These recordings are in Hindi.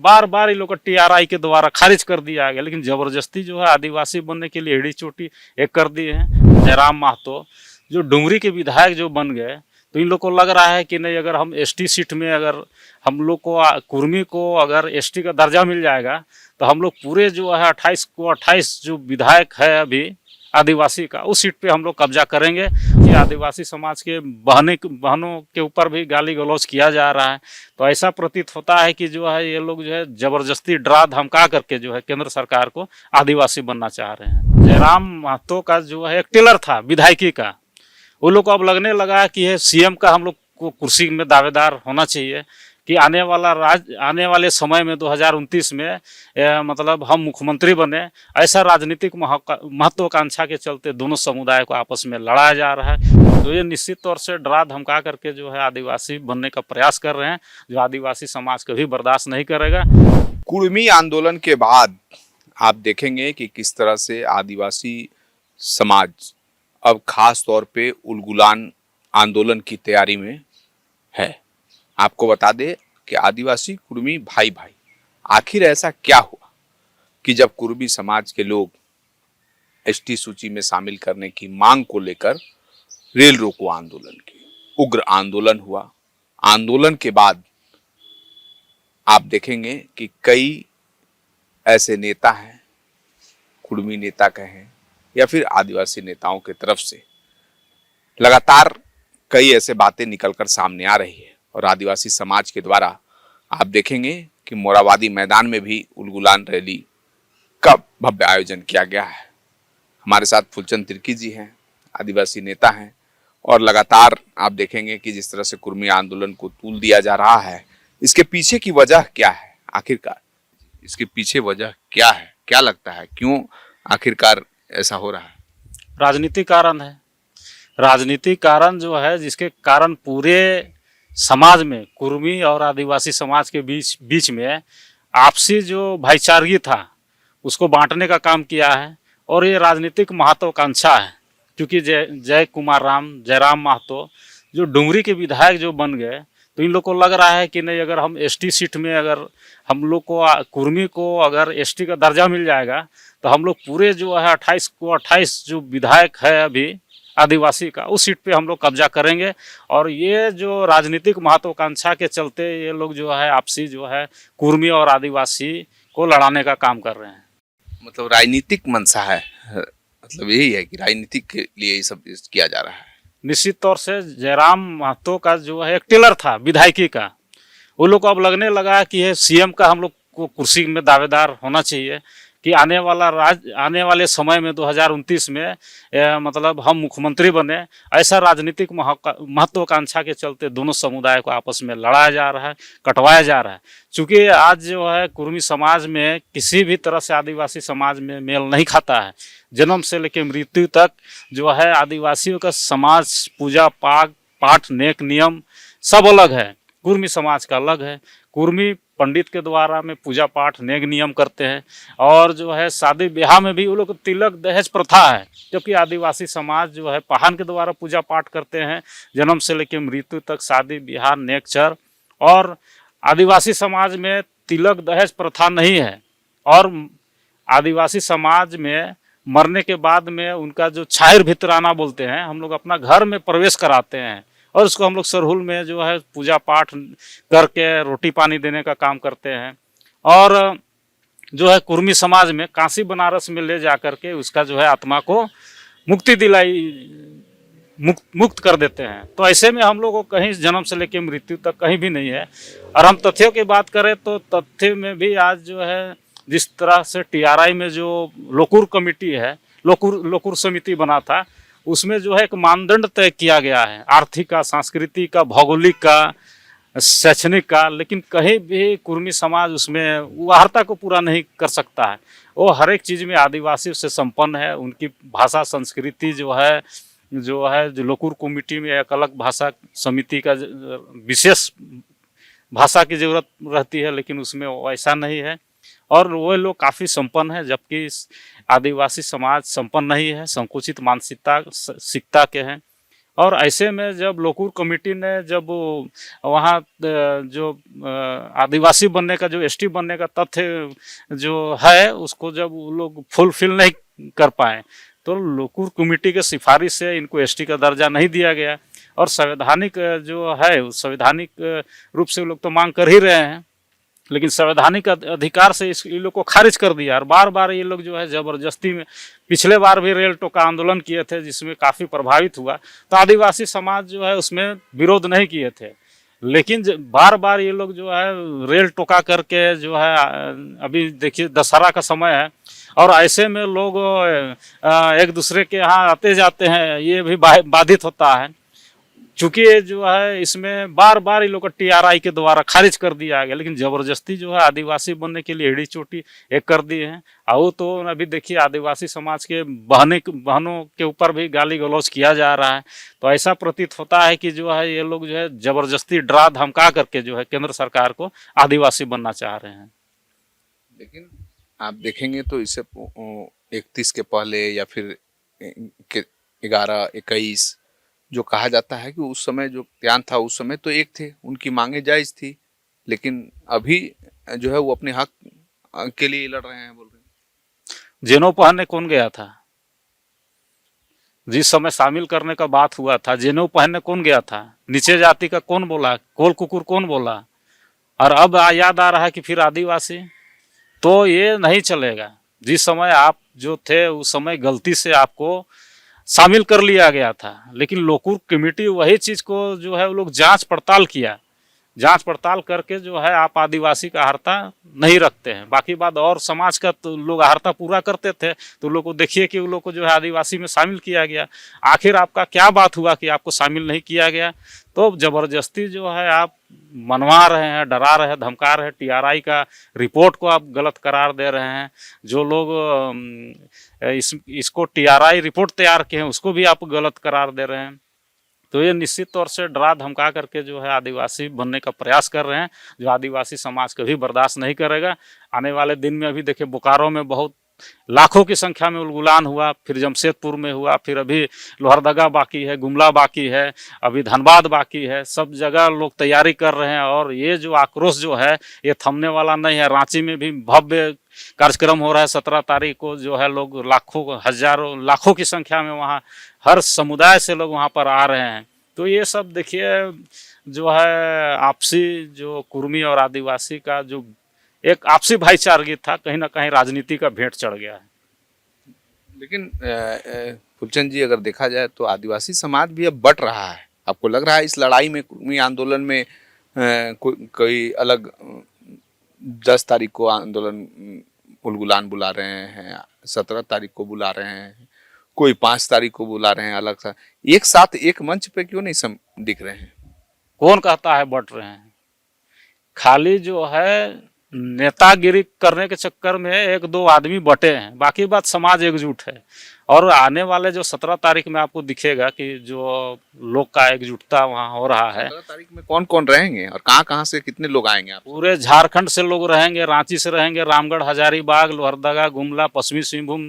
बार बार ये लोग का टीआरआई के द्वारा खारिज कर दिया गया, लेकिन जबरदस्ती जो है आदिवासी बनने के लिए एड़ी चोटी एक कर दिए हैं। जयराम महतो जो डुमरी के विधायक जो बन गए, तो इन लोग को लग रहा है कि नहीं, अगर हम एसटी सीट में अगर हम लोग को कुर्मी को अगर एसटी का दर्जा मिल जाएगा तो हम लोग पूरे जो है 28 जो विधायक है अभी आदिवासी का, उस सीट पे हम लोग कब्जा करेंगे। कि आदिवासी समाज के बहनों के ऊपर भी गाली गलौज किया जा रहा है। तो ऐसा प्रतीत होता है कि जो है ये लोग जो है जबरदस्ती डरा धमका करके जो है केंद्र सरकार को आदिवासी बनना चाह रहे हैं। जयराम महतो का जो है एक टेलर था विधायकी का, वो लोग को अब लगने लगा कि ये सीएम का हम लोग को कुर्सी में दावेदार होना चाहिए, कि आने वाले समय में 2029 में मतलब हम मुख्यमंत्री बने। ऐसा राजनीतिक महत्वाकांक्षा के चलते दोनों समुदाय को आपस में लड़ाया जा रहा है। तो ये निश्चित तौर से डरा धमका करके जो है आदिवासी बनने का प्रयास कर रहे हैं, जो आदिवासी समाज कभी बर्दाश्त नहीं करेगा। कुर्मी आंदोलन के बाद आप देखेंगे कि किस तरह से आदिवासी समाज अब खास तौर पे उलगुलान आंदोलन की तैयारी में है। आपको बता दें कि आदिवासी कुर्मी भाई भाई, आखिर ऐसा क्या हुआ कि जब कुर्मी समाज के लोग एसटी सूची में शामिल करने की मांग को लेकर रेल रोको आंदोलन की उग्र आंदोलन हुआ। आंदोलन के बाद आप देखेंगे कि कई ऐसे नेता हैं, कुर्मी नेता कहें या फिर आदिवासी नेताओं की तरफ से लगातार कई ऐसे बातें निकलकर सामने आ रही है। और आदिवासी समाज के द्वारा आप देखेंगे कि मोराबादी मैदान में भी उलगुलान रैली का भव्य आयोजन किया गया है। हमारे साथ फूलचंद तिर्की जी हैं, आदिवासी नेता हैं, और लगातार आप देखेंगे कि जिस तरह से कुर्मी आंदोलन को तूल दिया जा रहा है, इसके पीछे की वजह क्या है? आखिरकार इसके पीछे वजह क्या है? क्या लगता है क्यों आखिरकार ऐसा हो रहा है? राजनीतिक कारण है। राजनीतिक कारण जो है, जिसके कारण पूरे समाज में कुर्मी और आदिवासी समाज के बीच में आपसी जो भाईचारगी था उसको बांटने का काम किया है। और ये राजनीतिक महत्वाकांक्षा है, क्योंकि जयराम महतो जो डुमरी के विधायक जो बन गए, तो इन लोग को लग रहा है कि नहीं, अगर हम एसटी सीट में अगर हम लोग को कुर्मी को अगर एसटी का दर्जा मिल जाएगा तो हम लोग पूरे जो है 28 जो विधायक है अभी आदिवासी का, उस सीट पे हम लोग कब्जा करेंगे। और ये जो राजनीतिक महत्वाकांक्षा के चलते ये लोग जो है आपसी जो है कुर्मी और आदिवासी को लड़ाने का काम कर रहे हैं। मतलब राजनीतिक मंशा है, मतलब यही है कि राजनीतिक के लिए ये सब किया जा रहा है। निश्चित तौर से जयराम महतो का जो है एक टेलर था विधायकी का, वो लोग को अब लगने लगा कि ये सीएम का हम लोग को कुर्सी में दावेदार होना चाहिए, कि आने वाले समय में 2029 में मतलब हम मुख्यमंत्री बने। ऐसा राजनीतिक महत्वाकांक्षा के चलते दोनों समुदाय को आपस में लड़ाया जा रहा है, कटवाया जा रहा है। चूँकि आज जो है कुर्मी समाज में किसी भी तरह से आदिवासी समाज में मेल नहीं खाता है। जन्म से लेकर मृत्यु तक जो है आदिवासियों का समाज, पूजा पाठ नेक नियम सब अलग है, कुर्मी समाज का अलग है। कुर्मी पंडित के द्वारा में पूजा पाठ नेक नियम करते हैं, और जो है शादी ब्याह में भी वो लोग तिलक दहेज प्रथा है, जबकि आदिवासी समाज जो है पाहन के द्वारा पूजा पाठ करते हैं। जन्म से लेकर मृत्यु तक शादी ब्याह नेकचर। और आदिवासी समाज में तिलक दहेज प्रथा नहीं है। और आदिवासी समाज में मरने के बाद में उनका जो छाहिर भितराना बोलते हैं, हम लोग अपना घर में प्रवेश कराते हैं और उसको हम लोग सरहुल में जो है पूजा पाठ करके रोटी पानी देने का काम करते हैं। और जो है कुर्मी समाज में काशी बनारस में ले जा करके उसका जो है आत्मा को मुक्त कर देते हैं। तो ऐसे में हम लोग को कहीं जन्म से लेकर मृत्यु तक कहीं भी नहीं है। और हम तथ्यों की बात करें तो तथ्य में भी आज जो है जिस तरह से टीआरआई में जो लोकुर कमेटी है, लोकुर समिति बना था, उसमें जो है एक मानदंड तय किया गया है, आर्थिक का, सांस्कृतिक का, भौगोलिक का, शैक्षणिक का, लेकिन कहीं भी कुर्मी समाज उसमें वार्ता को पूरा नहीं कर सकता है। वो हर एक चीज़ में आदिवासियों से संपन्न है। उनकी भाषा संस्कृति जो लोकुर कमेटी में एक अलग भाषा समिति का विशेष भाषा की जरूरत रहती है, लेकिन उसमें वैसा नहीं है। और वो लोग काफ़ी संपन्न है, जबकि आदिवासी समाज संपन्न नहीं है, संकुचित मानसिकता के हैं। और ऐसे में जब लोकूर कमेटी ने जब वहाँ जो आदिवासी बनने का जो एसटी बनने का तथ्य जो है उसको जब वो लोग फुलफिल नहीं कर पाए तो लोकूर कमेटी के सिफारिश से इनको एसटी का दर्जा नहीं दिया गया। और संवैधानिक जो है उस संवैधानिक रूप से लोग तो मांग कर ही रहे हैं, लेकिन संवैधानिक अधिकार से इन लोग को खारिज कर दिया। और बार बार ये लोग जो है जबरदस्ती में, पिछले बार भी रेल टोका आंदोलन किए थे जिसमें काफ़ी प्रभावित हुआ, तो आदिवासी समाज जो है उसमें विरोध नहीं किए थे। लेकिन बार बार ये लोग जो है रेल टोका करके जो है, अभी देखिए दशहरा का समय है और ऐसे में लोग एक दूसरे के यहाँ आते जाते हैं, ये भी बाधित होता है। चूंकि जो है इसमें बार बार इन लोग को टीआरआई के द्वारा खारिज कर दिया गया, लेकिन जबरदस्ती जो है आदिवासी बनने के लिए एड़ी चोटी एक कर दी है। और तो अभी देखिए आदिवासी समाज के बहनों के ऊपर भी गाली गलौज किया जा रहा है। तो ऐसा प्रतीत होता है कि जो है ये लोग जो है जबरदस्ती डरा धमका करके जो है केंद्र सरकार को आदिवासी बनना चाह रहे हैं। लेकिन आप देखेंगे तो इसे 31 के पहले या फिर 11-21 जो कहा जाता है कि उस समय जो बयान था उस समय तो एक थे, उनकी मांगे जायज थी, लेकिन अभी जो है वो अपने हक के लिए लड़ रहे हैं, बोल रहे हैं। जेनो पहनने कौन गया था? जिस समय शामिल करने का बात हुआ था जेनो पहनने कौन गया था? नीचे जाति का कौन बोला? कोल कुकुर कौन बोला? और अब याद आ रहा है कि फिर आदिवासी, तो ये नहीं चलेगा। जिस समय आप जो थे उस समय गलती से आपको शामिल कर लिया गया था, लेकिन लोकूर कमेटी वही चीज़ को जो है वो लोग जांच पड़ताल किया, जांच पड़ताल करके जो है आप आदिवासी का अहर्ता नहीं रखते हैं। बाकी बात और समाज का तो लोग अहर्ता पूरा करते थे, तो लोग को देखिए कि उन लोग को जो है आदिवासी में शामिल किया गया। आखिर आपका क्या बात हुआ कि आपको शामिल नहीं किया गया? तो जबरदस्ती जो है आप मनवा रहे हैं, डरा रहे हैं, धमका रहे हैं। टीआरआई का रिपोर्ट को आप गलत करार दे रहे हैं। जो लोग इसको टीआरआई रिपोर्ट तैयार किए हैं उसको भी आप गलत करार दे रहे हैं। तो ये निश्चित तौर से डरा धमका करके जो है आदिवासी बनने का प्रयास कर रहे हैं, जो आदिवासी समाज कभी बर्दाश्त नहीं करेगा। आने वाले दिन में अभी देखिए बोकारो में बहुत लाखों की संख्या में उलगुलान हुआ, फिर जमशेदपुर में हुआ, फिर अभी लोहरदगा बाकी है, गुमला बाकी है, अभी धनबाद बाकी है। सब जगह लोग तैयारी कर रहे हैं और ये जो आक्रोश जो है ये थमने वाला नहीं है। रांची में भी भव्य कार्यक्रम हो रहा है 17 तारीख को, जो है लोग लाखों हजारों लाखों की संख्या में वहाँ हर समुदाय से लोग वहाँ पर आ रहे हैं। तो ये सब देखिए जो है आपसी जो कुर्मी और आदिवासी का जो एक आपसी भाईचारगी था, कहीं ना कहीं राजनीति का भेंट चढ़ गया है। लेकिन फुलचंद जी अगर देखा जाए तो आदिवासी समाज भी अब बट रहा है। आपको लग रहा है इस लड़ाई में, कुर्मी आंदोलन में कोई अलग 10 तारीख को आंदोलन उलगुलान बुला रहे हैं, 17 तारीख को बुला रहे हैं, कोई 5 तारीख को बुला रहे हैं, अलग सा एक साथ एक मंच पे क्यों नहीं दिख रहे हैं? कौन कहता है बट रहे हैं? खाली जो है नेतागिरी करने के चक्कर में 1-2 आदमी बटे हैं, बाकी बात समाज एकजुट है। और आने वाले जो 17 तारीख में आपको दिखेगा कि जो लोग का एकजुटता वहाँ हो रहा है। 17 तारीख में कौन कौन रहेंगे और कहाँ से कितने लोग आएंगे? आप पूरे झारखंड से लोग रहेंगे, रांची से रहेंगे, रामगढ़, हजारीबाग, लोहरदगा, गुमला, पश्चिमी सिंहभूम,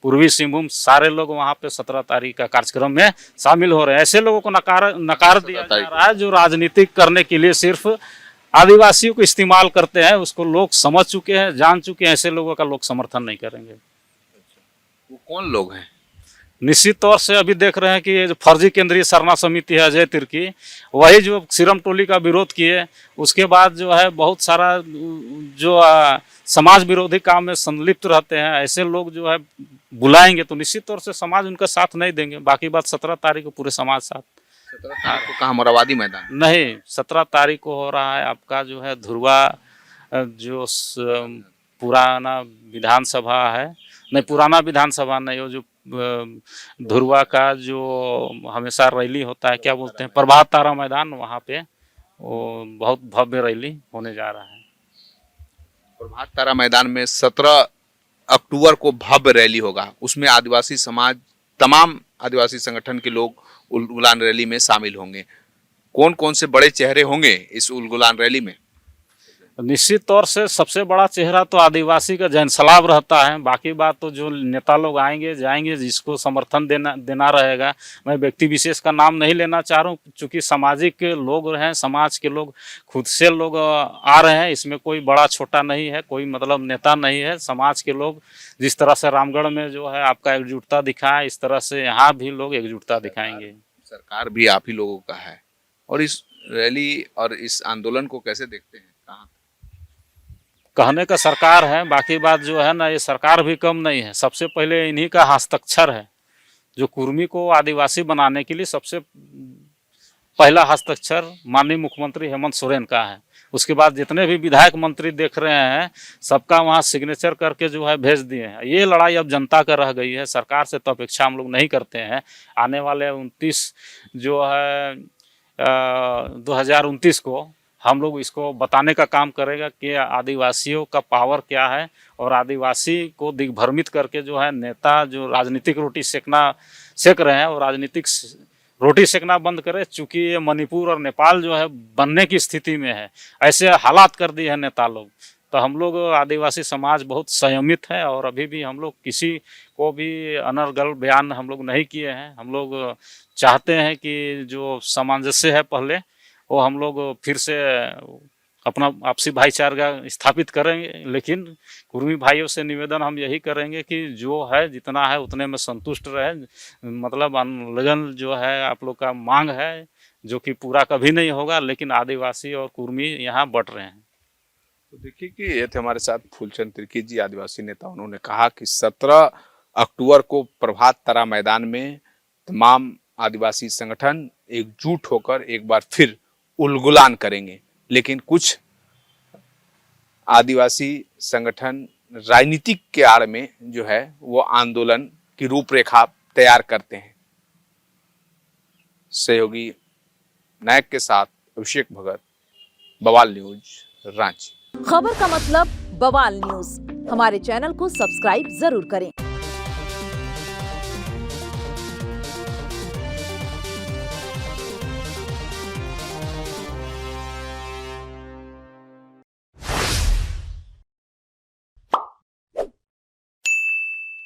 पूर्वी सिंहभूम, सारे लोग वहाँ पे 17 तारीख का कार्यक्रम में शामिल हो रहे हैं। ऐसे लोगों को नकार दिया जा रहा है जो राजनीतिक करने के लिए सिर्फ आदिवासियों को इस्तेमाल करते हैं। उसको लोग समझ चुके हैं, जान चुके हैं। ऐसे लोगों का लोग समर्थन नहीं करेंगे। वो कौन लोग हैं? निश्चित तौर से अभी देख रहे हैं कि ये जो फर्जी केंद्रीय सरना समिति है अजय तिर्की, वही जो सिरम टोली का विरोध किए, उसके बाद जो है बहुत सारा जो समाज विरोधी काम में संलिप्त रहते हैं, ऐसे लोग जो है बुलाएंगे तो निश्चित तौर से समाज उनका साथ नहीं देंगे। बाकी बात 17 तारीख को पूरे समाज साथ। 17 तारीख को कहाँ? मोराबादी मैदान? नहीं, 17 तारीख को हो रहा है आपका जो है धुरवा, जो पुराना विधानसभा है, नहीं पुराना विधानसभा नहीं, वो जो धुरवा का जो हमेशा रैली होता है, क्या बोलते हैं, प्रभात तारा मैदान, वहाँ पे वो बहुत भव्य रैली होने जा रहा है। प्रभात तारा मैदान में 17 अक्टूबर को भव्य रैली होगा। उसमें आदिवासी समाज, तमाम आदिवासी संगठन के लोग उलगुलान रैली में शामिल होंगे। कौन कौन से बड़े चेहरे होंगे इस उलगुलान रैली में? निश्चित तौर से सबसे बड़ा चेहरा तो आदिवासी का जनसलाब रहता है। बाकी बात तो जो नेता लोग आएंगे जाएंगे, जिसको समर्थन देना रहेगा। मैं व्यक्ति विशेष का नाम नहीं लेना चाह रहा हूँ, चूँकि सामाजिक लोग हैं, समाज के लोग खुद से लोग आ रहे हैं। इसमें कोई बड़ा छोटा नहीं है, कोई मतलब नेता नहीं है। समाज के लोग जिस तरह से रामगढ़ में जो है आपका एकजुटता दिखाए, इस तरह से यहाँ भी लोग एकजुटता दिखाएंगे। सरकार भी आप ही लोगों का है, और इस रैली और इस आंदोलन को कैसे देखते हैं? कहाँ कहने का सरकार है, बाकी बात जो है ना, ये सरकार भी कम नहीं है। सबसे पहले इन्हीं का हस्ताक्षर है। जो कुर्मी को आदिवासी बनाने के लिए सबसे पहला हस्ताक्षर माननीय मुख्यमंत्री हेमंत सोरेन का है। उसके बाद जितने भी विधायक मंत्री देख रहे हैं, सबका वहाँ सिग्नेचर करके जो है भेज दिए हैं। ये लड़ाई अब जनता का रह गई है, सरकार से तो अपेक्षा हम लोग नहीं करते हैं। आने वाले 29 जो है 2029 को हम लोग इसको बताने का काम करेगा कि आदिवासियों का पावर क्या है, और आदिवासी को दिग्भ्रमित करके जो है नेता जो राजनीतिक रोटी सेक रहे हैं, और राजनीतिक रोटी सेकना बंद करें। चूँकि ये मणिपुर और नेपाल जो है बनने की स्थिति में है, ऐसे हालात कर दिए हैं नेता लोग। तो हम लोग आदिवासी समाज बहुत संयमित है, और अभी भी हम लोग किसी को भी अनर्गल बयान हम लोग नहीं किए हैं। हम लोग चाहते हैं कि जो सामंजस्य है पहले, वो हम लोग फिर से अपना आपसी भाईचारा स्थापित करेंगे। लेकिन कुर्मी भाइयों से निवेदन हम यही करेंगे कि जो है जितना है उतने में संतुष्ट रहे। मतलब अनलगन जो है आप लोग का मांग है, जो कि पूरा कभी नहीं होगा, लेकिन आदिवासी और कुर्मी यहाँ बट रहे हैं। तो देखिए कि ये थे हमारे साथ फूलचंद तिर्की जी, आदिवासी नेता। उन्होंने कहा कि 17 अक्टूबर को प्रभात तारा मैदान में तमाम आदिवासी संगठन एकजुट होकर एक बार फिर उलगुलान करेंगे। लेकिन कुछ आदिवासी संगठन राजनीतिक के आड़ में जो है वो आंदोलन की रूपरेखा तैयार करते हैं। सहयोगी नायक के साथ अभिषेक भगत, बवाल न्यूज, रांची। खबर का मतलब बवाल न्यूज। हमारे चैनल को सब्सक्राइब जरूर करें।